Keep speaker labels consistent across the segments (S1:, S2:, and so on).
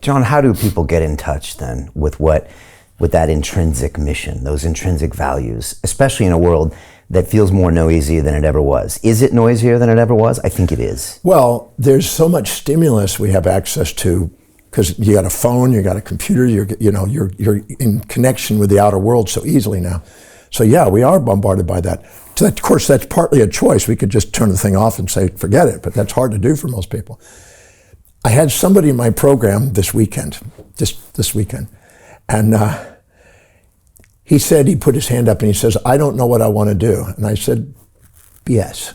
S1: John, how do people get in touch then with that intrinsic mission, those intrinsic values, especially in a world that feels more noisy than it ever was? Is it noisier than it ever was? I think it is.
S2: Well, there's so much stimulus we have access to, because you got a phone, you got a computer, you're in connection with the outer world so easily now. So yeah, we are bombarded by that. So of course, that's partly a choice. We could just turn the thing off and say, forget it, but that's hard to do for most people. I had somebody in my program this weekend, and he said, he put his hand up and he says, I don't know what I want to do. And I said, BS.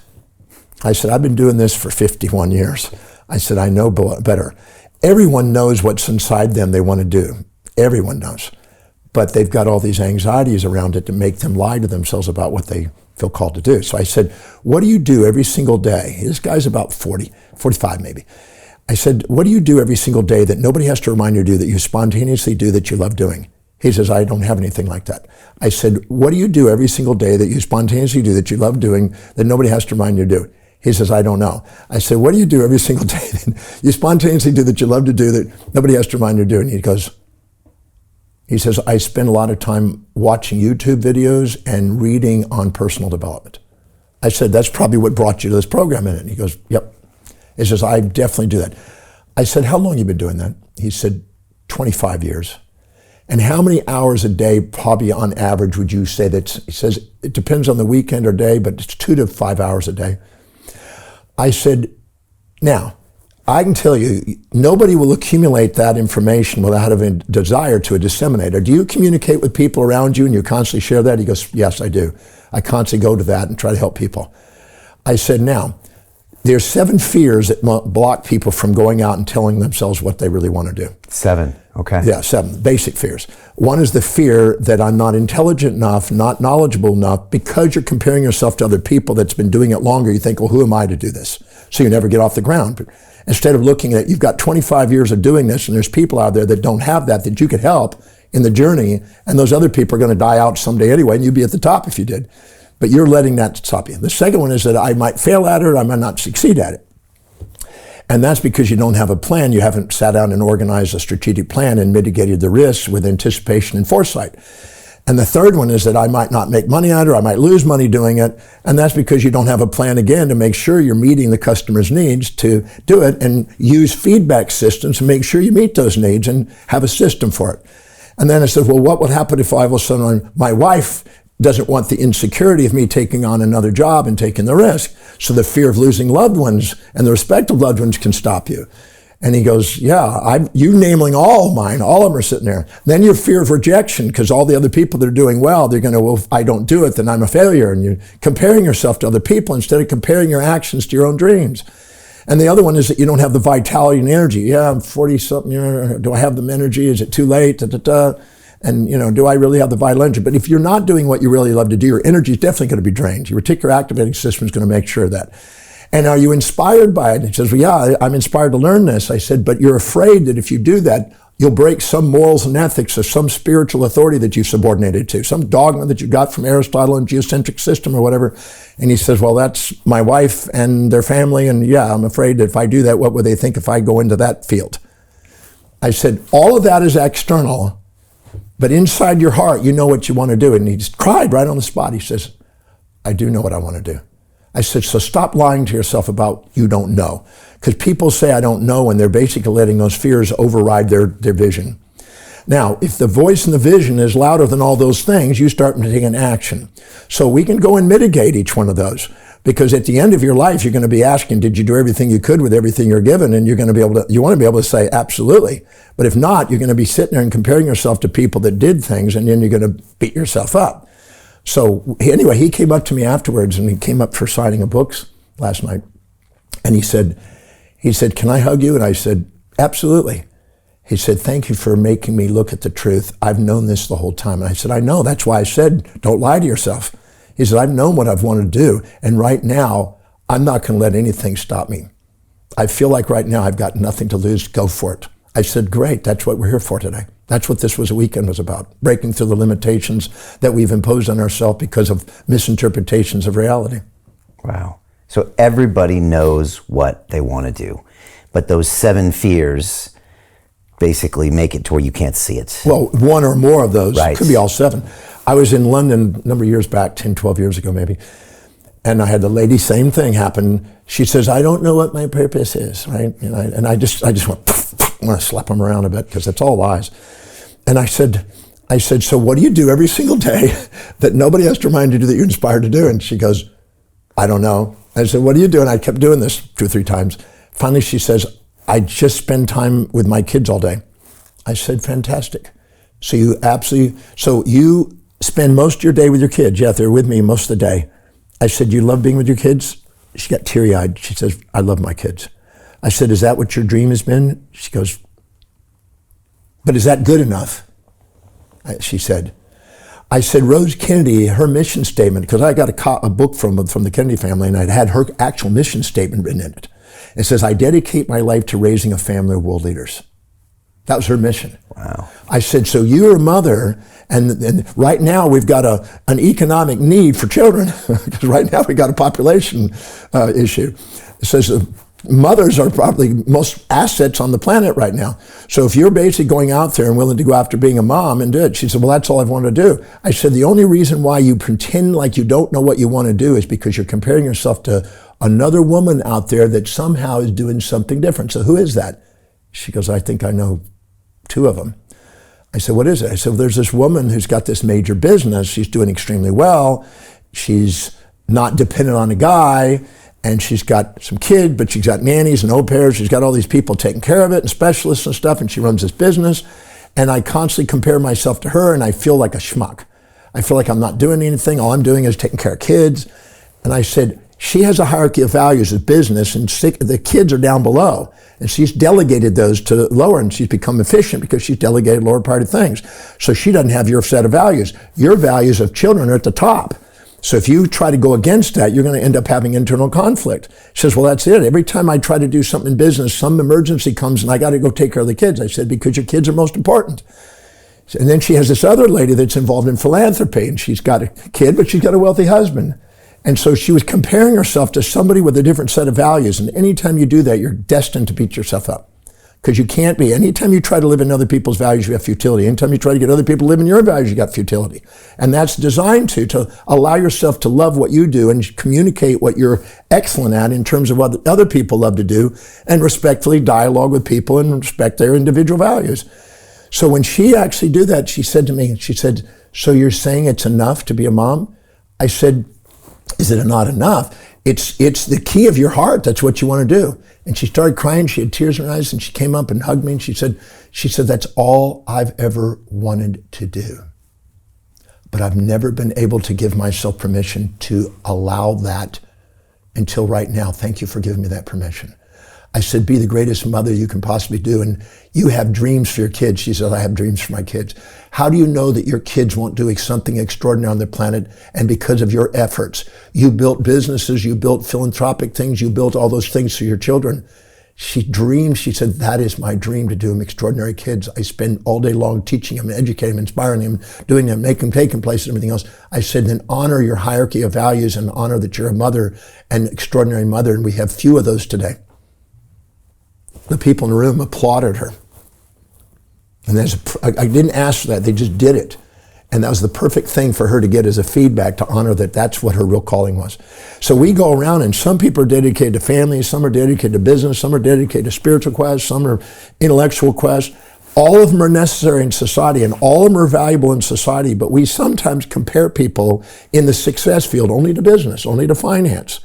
S2: I said, I've been doing this for 51 years. I said, I know better. Everyone knows what's inside them they want to do. Everyone knows. But they've got all these anxieties around it to make them lie to themselves about what they feel called to do. So I said, what do you do every single day? This guy's about 40, 45 maybe. I said, what do you do every single day that nobody has to remind you to do, that you spontaneously do, that you love doing? He says, I don't have anything like that. I said, what do you do every single day that you spontaneously do, that you love doing, that nobody has to remind you to do? He says, I don't know. I said, what do you do every single day that you spontaneously do, that you love to do, that nobody has to remind you to do? And he says, I spend a lot of time watching YouTube videos and reading on personal development. I said, that's probably what brought you to this program, isn't it? And he goes, yep. He says, I definitely do that. I said, how long have you been doing that? He said, 25 years. And how many hours a day, probably on average, would you say that? He says, it depends on the weekend or day, but it's 2 to 5 hours a day. I said, now, I can tell you, nobody will accumulate that information without having a desire to disseminate it. Do you communicate with people around you and you constantly share that? He goes, yes, I do. I constantly go to that and try to help people. I said, now, there's 7 fears that block people from going out and telling themselves what they really want to do.
S1: 7, okay.
S2: Yeah, 7 basic fears. One is the fear that I'm not intelligent enough, not knowledgeable enough. Because you're comparing yourself to other people that's been doing it longer, you think, well, who am I to do this? So you never get off the ground. But instead of looking at, you've got 25 years of doing this, and there's people out there that don't have that you could help in the journey, and those other people are going to die out someday anyway, and you'd be at the top if you did. But you're letting that stop you. The second one is that I might fail at it, or I might not succeed at it. And that's because you don't have a plan. You haven't sat down and organized a strategic plan and mitigated the risks with anticipation and foresight. And the third one is that I might not make money at it, or I might lose money doing it. And that's because you don't have a plan, again, to make sure you're meeting the customer's needs to do it, and use feedback systems to make sure you meet those needs and have a system for it. And then I said, well, what would happen if all of a sudden my wife doesn't want the insecurity of me taking on another job and taking the risk? So the fear of losing loved ones and the respect of loved ones can stop you. And he goes, yeah, you naming all mine, all of them are sitting there. Then your fear of rejection, because all the other people that are doing well, they're going to, well, if I don't do it, then I'm a failure. And you're comparing yourself to other people instead of comparing your actions to your own dreams. And the other one is that you don't have the vitality and energy. Yeah, I'm 40-something, do I have the energy? Is it too late? And, do I really have the vital energy? But if you're not doing what you really love to do, your energy is definitely going to be drained. Your reticular activating system is going to make sure of that. And are you inspired by it? And he says, well, yeah, I'm inspired to learn this. I said, but you're afraid that if you do that, you'll break some morals and ethics of some spiritual authority that you've subordinated to, some dogma that you got from Aristotle and geocentric system or whatever. And he says, well, that's my wife and their family. And yeah, I'm afraid that if I do that, what would they think if I go into that field? I said, all of that is external. But inside your heart, you know what you want to do. And he just cried right on the spot. He says, I do know what I want to do. I said, so stop lying to yourself about you don't know. Because people say I don't know, and they're basically letting those fears override their vision. Now, if the voice and the vision is louder than all those things, you start taking action. So we can go and mitigate each one of those. Because at the end of your life, you're going to be asking, did you do everything you could with everything you're given? And you're going to be able to, you want to be able to say, absolutely. But if not, you're going to be sitting there and comparing yourself to people that did things, and then you're going to beat yourself up. So anyway, he came up to me afterwards, and he came up for signing of books last night. And he said, can I hug you? And I said, absolutely. He said, thank you for making me look at the truth. I've known this the whole time. And I said, I know. That's why I said, don't lie to yourself. He said, I've known what I've wanted to do, and right now, I'm not going to let anything stop me. I feel like right now I've got nothing to lose. Go for it. I said, great, that's what we're here for today. That's what this weekend was about, breaking through the limitations that we've imposed on ourselves because of misinterpretations of reality.
S1: Wow. So everybody knows what they want to do, but those 7 fears basically make it to where you can't see it.
S2: Well, one or more of those.
S1: Right.
S2: Could be all 7. I was in London a number of years back, 10, 12 years ago maybe, and I had the lady, same thing happen. She says, I don't know what my purpose is, right? And I just went, I want to slap them around a bit because it's all lies. And I said, so what do you do every single day that nobody has to remind you that you're inspired to do? And she goes, I don't know. I said, what do you do? And I kept doing this 2 or 3 times. Finally, she says, I just spend time with my kids all day. I said, fantastic. So you spend most of your day with your kids. Yeah, they're with me most of the day. I said, you love being with your kids? She got teary-eyed. She says, I love my kids. I said, is that what your dream has been? She goes, but is that good enough? She said. I said, Rose Kennedy, her mission statement, because I got a book from the Kennedy family, and I'd had her actual mission statement written in it. It says, I dedicate my life to raising a family of world leaders. That was her mission.
S1: Wow. I
S2: said, so you're a mother, and right now we've got an economic need for children, because right now we've got a population issue. It says mothers are probably most assets on the planet right now. So if you're basically going out there and willing to go after being a mom and do it, she said, well, that's all I've wanted to do. I said, the only reason why you pretend like you don't know what you want to do is because you're comparing yourself to another woman out there that somehow is doing something different. So who is that? She goes, I think I know 2 of them. I said, what is it? I said, well, there's this woman who's got this major business. She's doing extremely well. She's not dependent on a guy, and she's got some kids, but she's got nannies and au pairs. She's got all these people taking care of it and specialists and stuff, and she runs this business. And I constantly compare myself to her, and I feel like a schmuck. I feel like I'm not doing anything. All I'm doing is taking care of kids. And I said, she has a hierarchy of values of business, and the kids are down below. And she's delegated those to lower, and she's become efficient because she's delegated lower part of things. So she doesn't have your set of values. Your values of children are at the top. So if you try to go against that, you're going to end up having internal conflict. She says, well, that's it. Every time I try to do something in business, some emergency comes and I got to go take care of the kids. I said, because your kids are most important. And then she has this other lady that's involved in philanthropy, and she's got a kid, but she's got a wealthy husband. And so she was comparing herself to somebody with a different set of values. And anytime you do that, you're destined to beat yourself up. Because you can't be. Anytime you try to live in other people's values, you have futility. Anytime you try to get other people to live in your values, you got futility. And that's designed to allow yourself to love what you do and communicate what you're excellent at in terms of what other people love to do, and respectfully dialogue with people and respect their individual values. So when she actually did that, she said to me, she said, so you're saying it's enough to be a mom? I said, is it not enough? It's the key of your heart. That's what you want to do. And she started crying. She had tears in her eyes, and she came up and hugged me, and she said, that's all I've ever wanted to do. But I've never been able to give myself permission to allow that until right now. Thank you for giving me that permission. I said, be the greatest mother you can possibly do. And you have dreams for your kids. She said, I have dreams for my kids. How do you know that your kids won't do something extraordinary on the planet? And because of your efforts, you built businesses, you built philanthropic things, you built all those things for your children. She dreamed, she said, that is my dream, to do them extraordinary kids. I spend all day long teaching them, educating them, inspiring them, doing them, making them take them places and everything else. I said, then honor your hierarchy of values and honor that you're a mother, an extraordinary mother. And we have few of those today. The people in the room applauded her. And I didn't ask for that, they just did it. And that was the perfect thing for her to get as a feedback, to honor that that's what her real calling was. So we go around, and some people are dedicated to family, some are dedicated to business, some are dedicated to spiritual quests, some are intellectual quests. All of them are necessary in society, and all of them are valuable in society, but we sometimes compare people in the success field only to business, only to finance.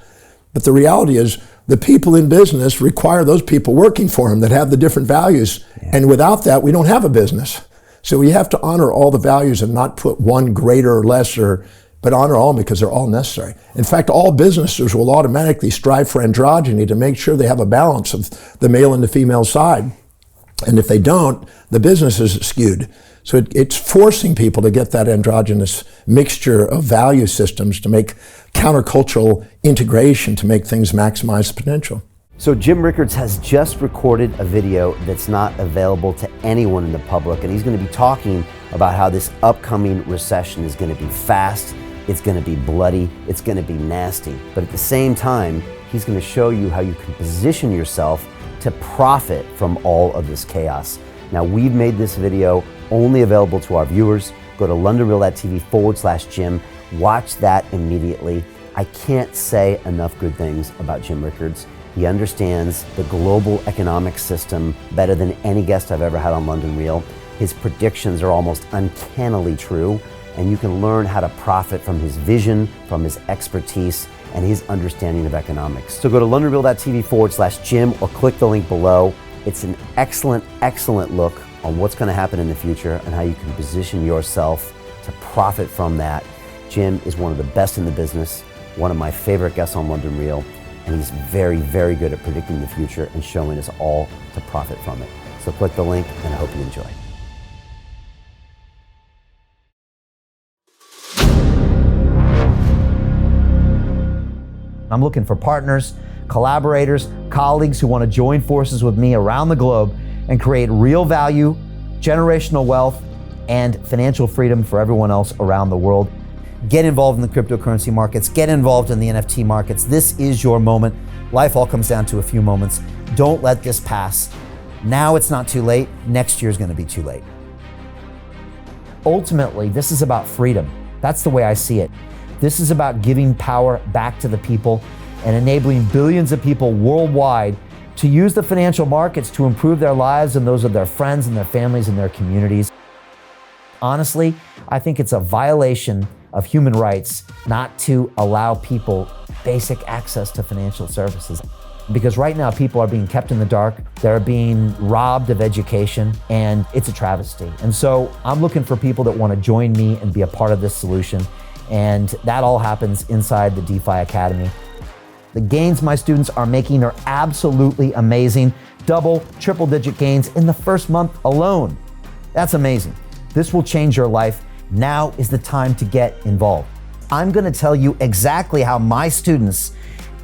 S2: But the reality is, the people in business require those people working for them that have the different values. Yeah. And without that, we don't have a business. So we have to honor all the values and not put one greater or lesser, but honor all because they're all necessary. In fact, all businesses will automatically strive for androgyny to make sure they have a balance of the male and the female side. And if they don't, the business is skewed. So it's forcing people to get that androgynous mixture of value systems to make countercultural integration to make things maximize potential.
S1: So Jim Rickards has just recorded a video that's not available to anyone in the public, and he's going to be talking about how this upcoming recession is going to be fast, it's going to be bloody, it's going to be nasty. But at the same time, he's going to show you how you can position yourself to profit from all of this chaos. Now, we've made this video only available to our viewers. Go to londonreal.tv/Jim. Watch that immediately. I can't say enough good things about Jim Rickards. He understands the global economic system better than any guest I've ever had on London Real. His predictions are almost uncannily true, and you can learn how to profit from his vision, from his expertise, and his understanding of economics. So go to londonreal.tv/Jim or click the link below. It's an excellent, excellent look on what's going to happen in the future and how you can position yourself to profit from that. Jim is one of the best in the business, one of my favorite guests on London Real, and he's very, very good at predicting the future and showing us all to profit from it. So click the link, and I hope you enjoy. I'm looking for partners, collaborators, colleagues who want to join forces with me around the globe and create real value, generational wealth, and financial freedom for everyone else around the world. Get involved in the cryptocurrency markets, get involved in the NFT markets. This is your moment. Life all comes down to a few moments. Don't let this pass. Now it's not too late. Next year's going to be too late. Ultimately, this is about freedom. That's the way I see it. This is about giving power back to the people and enabling billions of people worldwide to use the financial markets to improve their lives and those of their friends and their families and their communities. Honestly, I think it's a violation of human rights not to allow people basic access to financial services. Because right now people are being kept in the dark, they're being robbed of education, and it's a travesty. And so I'm looking for people that want to join me and be a part of this solution. And that all happens inside the DeFi Academy. The gains my students are making are absolutely amazing. Double, triple digit gains in the first month alone. That's amazing. This will change your life. Now is the time to get involved. I'm going to tell you exactly how my students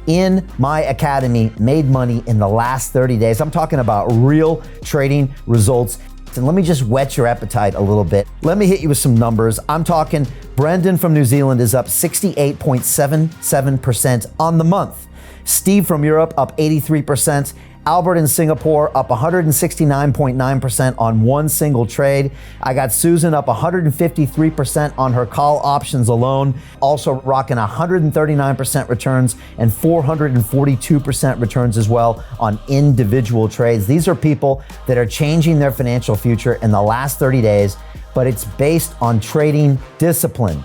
S1: in my academy made money in the last 30 days. I'm talking about real trading results. And let me just whet your appetite a little bit. Let me hit you with some numbers. I'm talking Brendan from New Zealand is up 68.77% on the month. Steve from Europe up 83%. Albert in Singapore up 169.9% on one single trade. I got Susan up 153% on her call options alone, also rocking 139% returns and 442% returns as well on individual trades. These are people that are changing their financial future in the last 30 days, but it's based on trading discipline.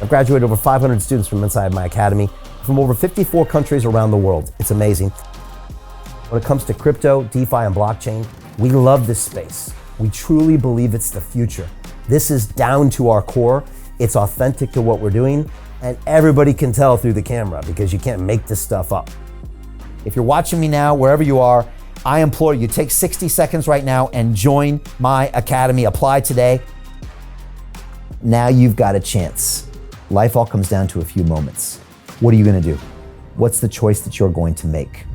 S1: I've graduated over 500 students from inside my academy from over 54 countries around the world. It's amazing. When it comes to crypto, DeFi, and blockchain, we love this space. We truly believe it's the future. This is down to our core. It's authentic to what we're doing, and everybody can tell through the camera because you can't make this stuff up. If you're watching me now, wherever you are, I implore you, take 60 seconds right now and join my academy. Apply today. Now you've got a chance. Life all comes down to a few moments. What are you going to do? What's the choice that you're going to make?